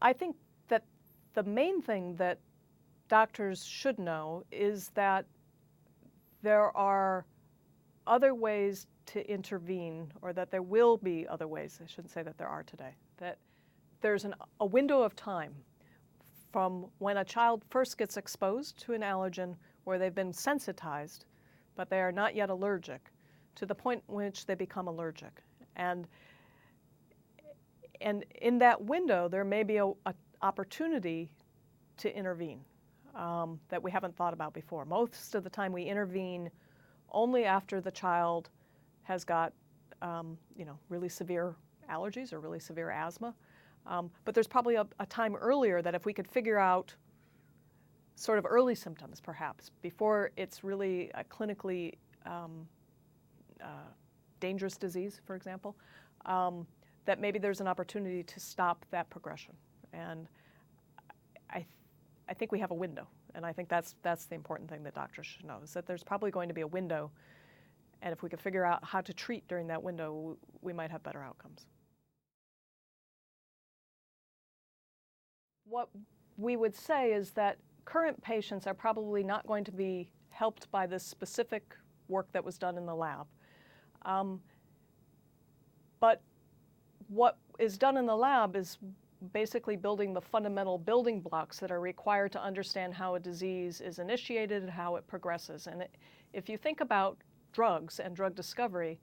I think that the main thing that doctors should know is that there are other ways to intervene, or that there will be other ways. I shouldn't say that there are today. That there's a window of time from when a child first gets exposed to an allergen where they've been sensitized, but they are not yet allergic, to the point in which they become allergic. And in that window, there may be an opportunity to intervene that we haven't thought about before. Most of the time we intervene only after the child has got really severe allergies or really severe asthma. But there's probably a time earlier that if we could figure out sort of early symptoms, perhaps, before it's really a clinically dangerous disease, for example, that maybe there's an opportunity to stop that progression. And I think we have a window, and I think that's the important thing that doctors should know, is that there's probably going to be a window, and if we could figure out how to treat during that window, we might have better outcomes. What we would say is that current patients are probably not going to be helped by this specific work that was done in the lab. But what is done in the lab is basically building the fundamental building blocks that are required to understand how a disease is initiated and how it progresses. And if you think about drugs and drug discovery,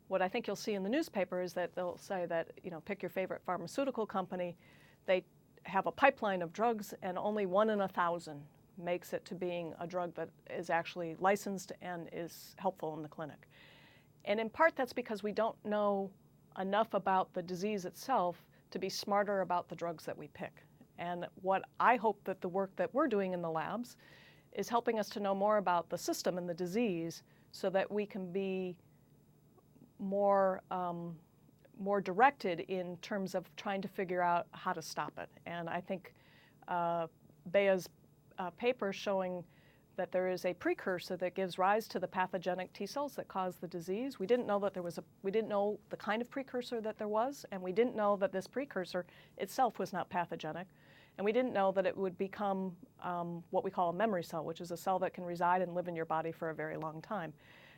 what I think you'll see in the newspaper is that they'll say that, pick your favorite pharmaceutical company. They have a pipeline of drugs, and only 1 in 1,000 makes it to being a drug that is actually licensed and is helpful in the clinic. And in part, that's because we don't know enough about the disease itself to be smarter about the drugs that we pick. And what I hope that the work that we're doing in the labs is helping us to know more about the system and the disease, so that we can be more directed in terms of trying to figure out how to stop it. And I think Bea's paper showing that there is a precursor that gives rise to the pathogenic T cells that cause the disease. We didn't know that we didn't know the kind of precursor that there was, and we didn't know that this precursor itself was not pathogenic. And we didn't know that it would become what we call a memory cell, which is a cell that can reside and live in your body for a very long time.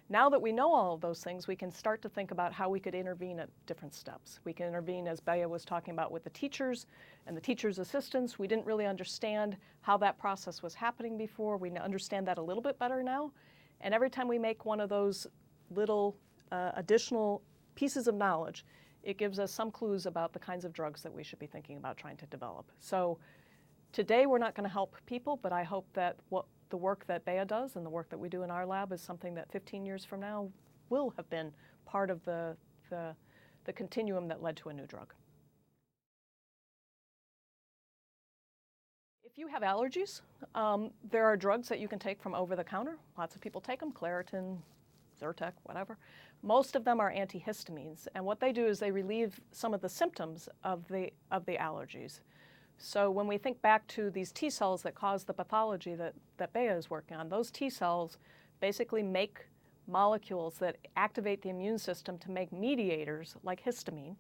Now that we know all of those things, we can start to think about how we could intervene at different steps. We can intervene, as Bea was talking about, with the teachers and the teachers' assistants. We didn't really understand how that process was happening before. We understand that a little bit better now. And every time we make one of those little additional pieces of knowledge, it gives us some clues about the kinds of drugs that we should be thinking about trying to develop. So today we're not going to help people, but I hope that the work that Bea does and the work that we do in our lab is something that 15 years from now will have been part of the continuum that led to a new drug. If you have allergies, there are drugs that you can take from over the counter. Lots of people take them, Claritin, Zyrtec, whatever. Most of them are antihistamines, and what they do is they relieve some of the symptoms of the allergies. So when we think back to these T cells that cause the pathology that Bea is working on, those T cells basically make molecules that activate the immune system to make mediators like histamine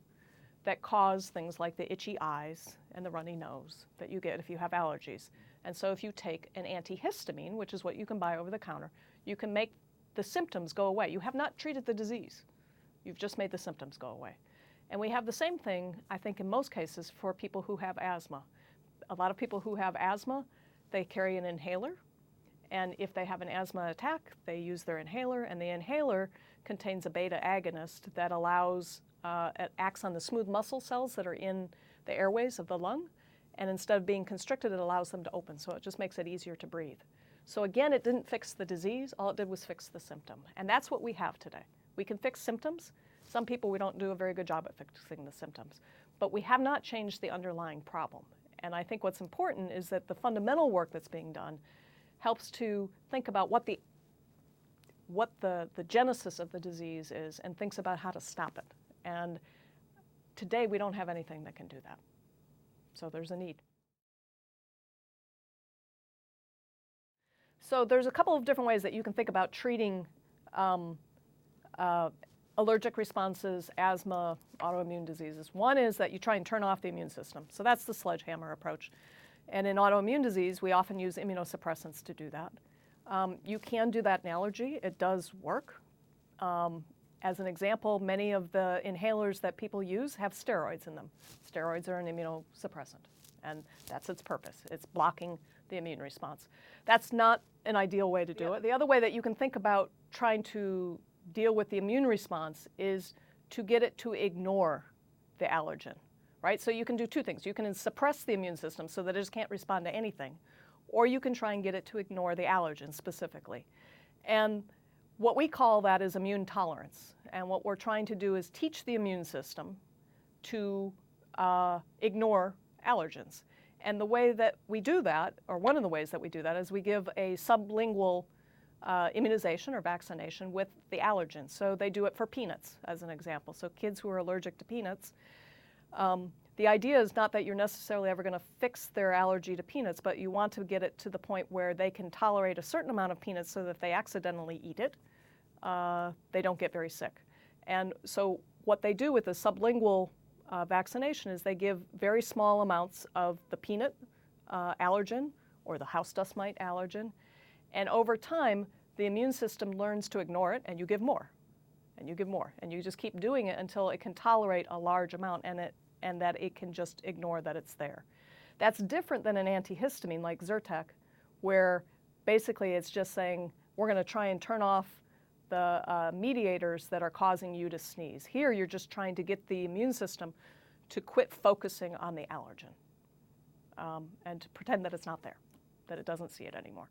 that cause things like the itchy eyes and the runny nose that you get if you have allergies. And so if you take an antihistamine, which is what you can buy over the counter, you can make the symptoms go away. You have not treated the disease. You've just made the symptoms go away. And we have the same thing, I think, in most cases for people who have asthma. A lot of people who have asthma, they carry an inhaler. And if they have an asthma attack, they use their inhaler. And the inhaler contains a beta agonist that it acts on the smooth muscle cells that are in the airways of the lung. And instead of being constricted, it allows them to open. So it just makes it easier to breathe. So again, it didn't fix the disease. All it did was fix the symptom. And that's what we have today. We can fix symptoms. Some people, we don't do a very good job at fixing the symptoms. But we have not changed the underlying problem. And I think what's important is that the fundamental work that's being done helps to think about what the genesis of the disease is and thinks about how to stop it. And today, we don't have anything that can do that. So there's a need. So there's a couple of different ways that you can think about treating allergic responses, asthma, autoimmune diseases. One is that you try and turn off the immune system. So that's the sledgehammer approach. And in autoimmune disease, we often use immunosuppressants to do that. You can do that in allergy. It does work. As an example, many of the inhalers that people use have steroids in them. Steroids are an immunosuppressant, and that's its purpose. It's blocking the immune response. That's not an ideal way to do it. The other way that you can think about trying to deal with the immune response is to get it to ignore the allergen, right? So you can do two things. You can suppress the immune system so that it just can't respond to anything, or you can try and get it to ignore the allergen specifically. And what we call that is immune tolerance. And what we're trying to do is teach the immune system to ignore allergens. And the way that we do that, or one of the ways that we do that, is we give a sublingual immunization or vaccination with the allergen. So they do it for peanuts, as an example. So kids who are allergic to peanuts, the idea is not that you're necessarily ever going to fix their allergy to peanuts, but you want to get it to the point where they can tolerate a certain amount of peanuts so that if they accidentally eat it, they don't get very sick. And so what they do with the sublingual vaccination is they give very small amounts of the peanut allergen or the house dust mite allergen. And over time, the immune system learns to ignore it, and you give more, and you give more. And you just keep doing it until it can tolerate a large amount and that it can just ignore that it's there. That's different than an antihistamine like Zyrtec, where basically it's just saying, we're going to try and turn off the mediators that are causing you to sneeze. Here, you're just trying to get the immune system to quit focusing on the allergen and to pretend that it's not there, that it doesn't see it anymore.